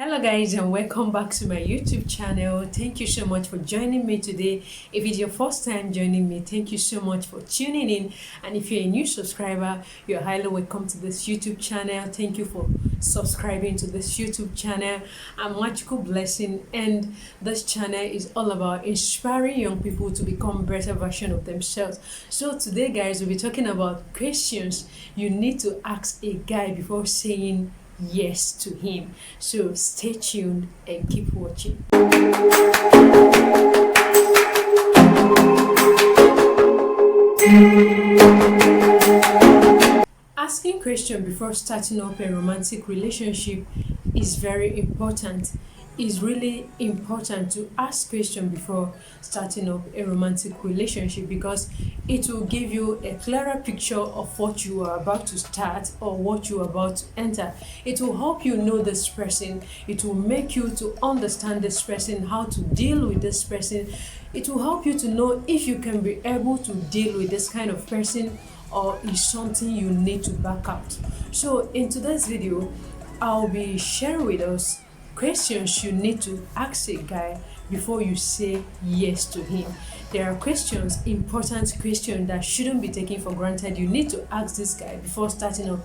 Hello guys, and welcome back to my YouTube channel. Thank you so much for joining me today. If it's your first time joining me, thank you so much for tuning in. And if you're a new subscriber, you're highly welcome to this YouTube channel. Thank you for subscribing to this YouTube channel. I'm Magical Blessing, and this channel is all about inspiring young people to become a better version of themselves. So today guys, we'll be talking about questions you need to ask a guy before saying yes to him. So stay tuned and keep watching. Asking questions before starting up a romantic relationship is very important. It's really important to ask questions before starting up a romantic relationship because it will give you a clearer picture of what you are about to start or what you are about to enter. It will help you know this person. It will make you to understand this person, how to deal with this person. It will help you to know if you can be able to deal with this kind of person or is something you need to back out. So in today's video, I'll be sharing with us questions you need to ask a guy before you say yes to him. There are questions, important questions that shouldn't be taken for granted. You need to ask this guy before starting up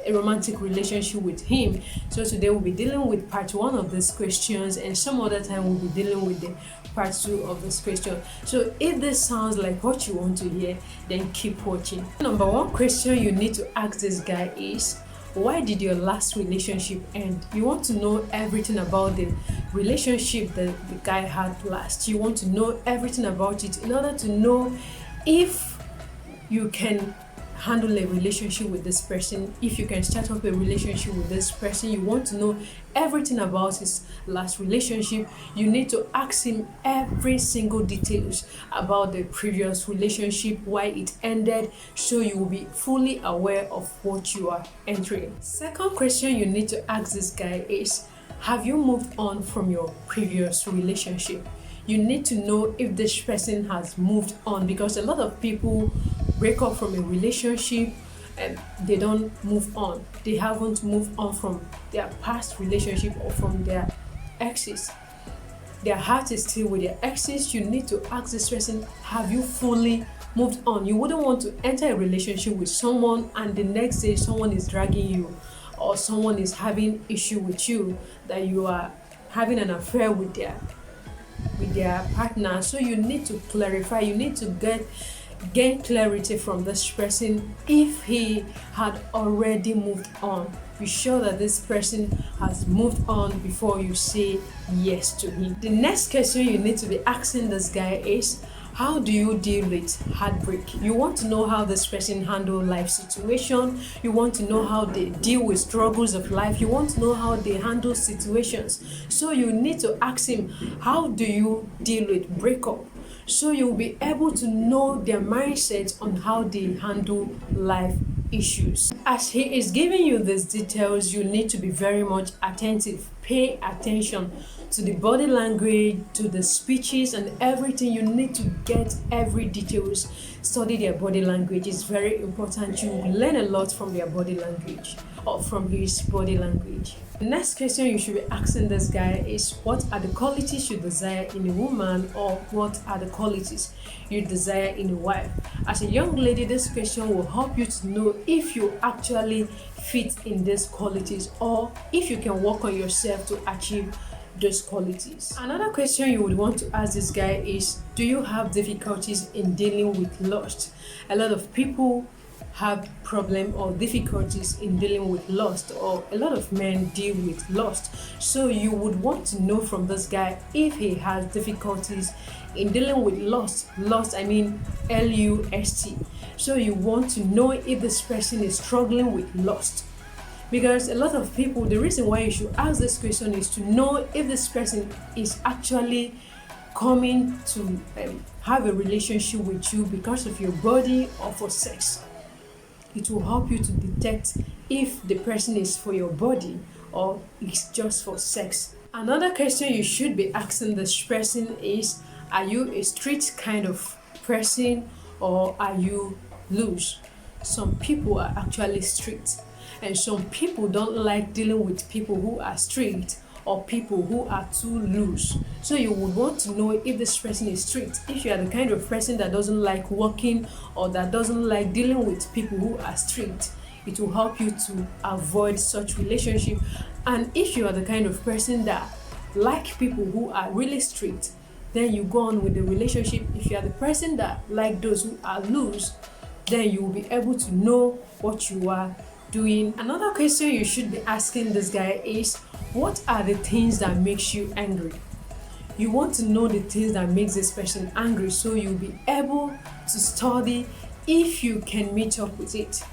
a romantic relationship with him. So today we'll be dealing with part 1 of these questions, and some other time we'll be dealing with the part 2 of this question. So if this sounds like what you want to hear, then keep watching. Number 1 question you need to ask this guy is, why did your last relationship end? You want to know everything about the relationship that the guy had last. You want to know everything about it in order to know if you can handle a relationship with this person, if you can start up a relationship with this person. You want to know everything about his last relationship. You need to ask him every single details about the previous relationship, why it ended, so you will be fully aware of what you are entering. Second question you need to ask this guy is, have you moved on from your previous relationship? You need to know if this person has moved on, because a lot of people break up from a relationship and they don't move on. They haven't moved on from their past relationship or from their exes. Their heart is still with their exes. You need to ask this person, have you fully moved on? You wouldn't want to enter a relationship with someone and the next day someone is dragging you or someone is having issue with you, that you are having an affair with their partner. So you need to clarify, you need to gain clarity from this person. If he had already moved on, be sure that this person has moved on before you say yes to him. The next question you need to be asking this guy is, how do you deal with heartbreak? You want to know how this person handle life situation. You want to know how they deal with struggles of life. You want to know how they handle situations. So you need to ask him, how do you deal with breakup? So you'll be able to know their mindset on how they handle life issues. As he is giving you these details, you need to be very much attentive. Pay attention to the body language, to the speeches and everything. You need to get every details. Study their body language. It's very important. You will learn a lot from their body language or from his body language. The next question you should be asking this guy is, what are the qualities you desire in a woman, or what are the qualities you desire in a wife? As a young lady, this question will help you to know if you actually fit in these qualities or if you can work on yourself to achieve those qualities. Another question you would want to ask this guy is, do you have difficulties in dealing with lust? A lot of people have problem or difficulties in dealing with lust, or a lot of men deal with lust. So you would want to know from this guy if he has difficulties in dealing with lust. Lust, I mean L-U-S-T. So you want to know if this person is struggling with lust. Because a lot of people, the reason why you should ask this question is to know if this person is actually coming to have a relationship with you because of your body or for sex. It will help you to detect if the person is for your body or it's just for sex. Another question you should be asking this person is, are you a strict kind of person or are you loose? Some people are actually strict, and some people don't like dealing with people who are strict or people who are too loose. So you would want to know if this person is strict. If you are the kind of person that doesn't like working or that doesn't like dealing with people who are strict, it will help you to avoid such relationship. And if you are the kind of person that like people who are really strict, then you go on with the relationship. If you are the person that like those who are loose, then you will be able to know what you are doing. Another question you should be asking this guy is, what are the things that makes you angry? You want to know the things that makes this person angry, so you'll be able to study if you can meet up with it.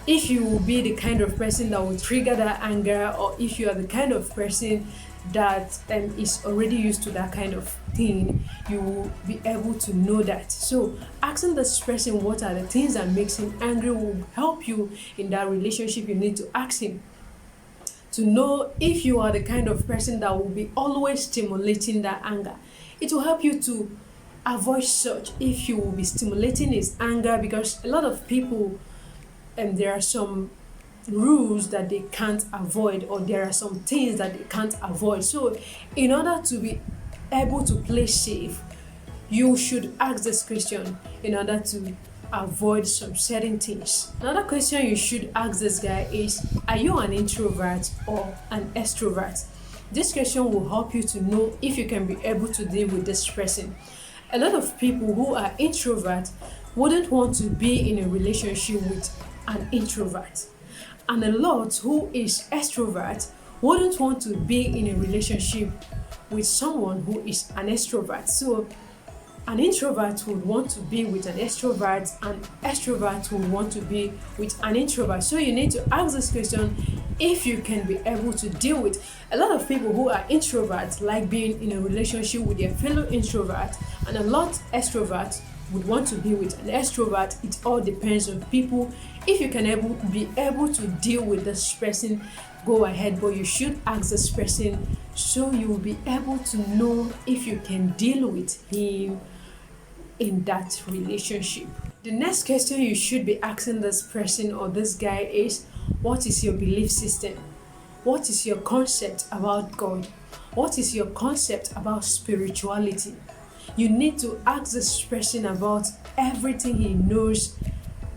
If you will be the kind of person that will trigger that anger, or if you are the kind of person that is already used to that kind of thing, you will be able to know that. So asking this person what are the things that makes him angry will help you in that relationship. You need to ask him to know if you are the kind of person that will be always stimulating that anger. It will help you to avoid such if you will be stimulating his anger, because a lot of people, and there are some rules that they can't avoid, or there are some things that they can't avoid. So in order to be able to play safe, you should ask this question in order to avoid some certain things. Another question you should ask this guy is, are you an introvert or an extrovert? This question will help you to know if you can be able to deal with this person. A lot of people who are introvert wouldn't want to be in a relationship with an introvert, and a lot who is extrovert wouldn't want to be in a relationship with someone who is an extrovert. So an introvert would want to be with an extrovert, and extrovert would want to be with an introvert. So you need to ask this question if you can be able to deal with. A lot of people who are introverts like being in a relationship with their fellow introvert, and a lot extrovert would want to be with an extrovert. It all depends on people. If you can be able to deal with this person, go ahead, but you should ask this person so you will be able to know if you can deal with him in that relationship. The next question you should be asking this person or this guy is, what is your belief system? What is your concept about God? What is your concept about spirituality? You need to ask this person about everything he knows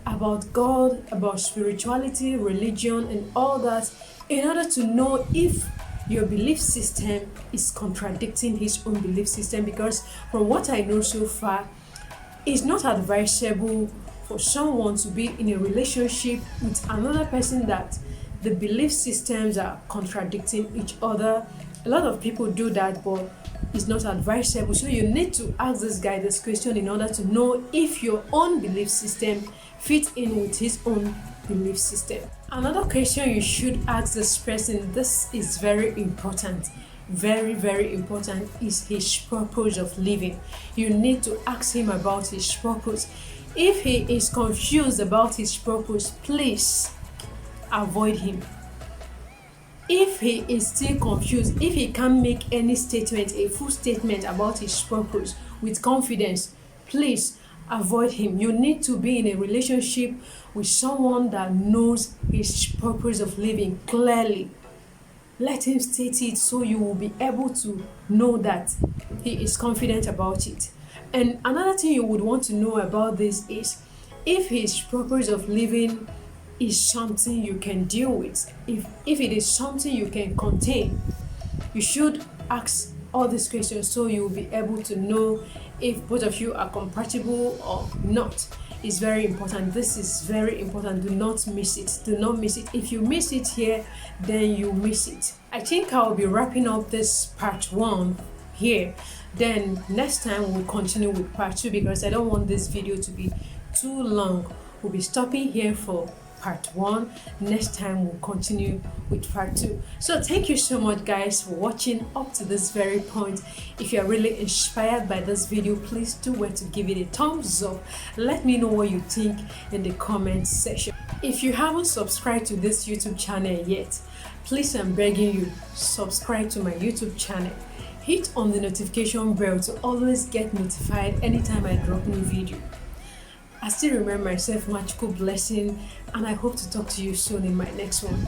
about God, about spirituality, religion, and all that, in order to know if your belief system is contradicting his own belief system. Because from what I know so far, it's not advisable for someone to be in a relationship with another person that the belief systems are contradicting each other. A lot of people do that, but it's not advisable. So you need to ask this guy this question in order to know if your own belief system fits in with his own belief system. Another question you should ask this person, this is very important, very important, is his purpose of living. You need to ask him about his purpose. If he is confused about his purpose, please avoid him. If he is still confused, if he can't make any statement, a full statement about his purpose with confidence, please avoid him. You need to be in a relationship with someone that knows his purpose of living clearly. Let him state it so you will be able to know that he is confident about it. And another thing you would want to know about this is if his purpose of living is something you can deal with. If it is something you can contain, you should ask all these questions so you will be able to know if both of you are compatible or not. It's very important. This is very important. Do not miss it. Do not miss it. If you miss it here, then you miss it. I think I'll be wrapping up this part 1 here. Then next time we'll continue with part 2 because I don't want this video to be too long. We'll be stopping here for part 1. Next time we'll continue with part 2. So thank you so much guys for watching up to this very point. If you are really inspired by this video, please do well to give it a thumbs up. Let me know what you think in the comment section. If you haven't subscribed to this YouTube channel yet, please, I'm begging you, subscribe to my YouTube channel. Hit on the notification bell to always get notified anytime I drop new video. I still remember myself, magical blessing, and I hope to talk to you soon in my next one.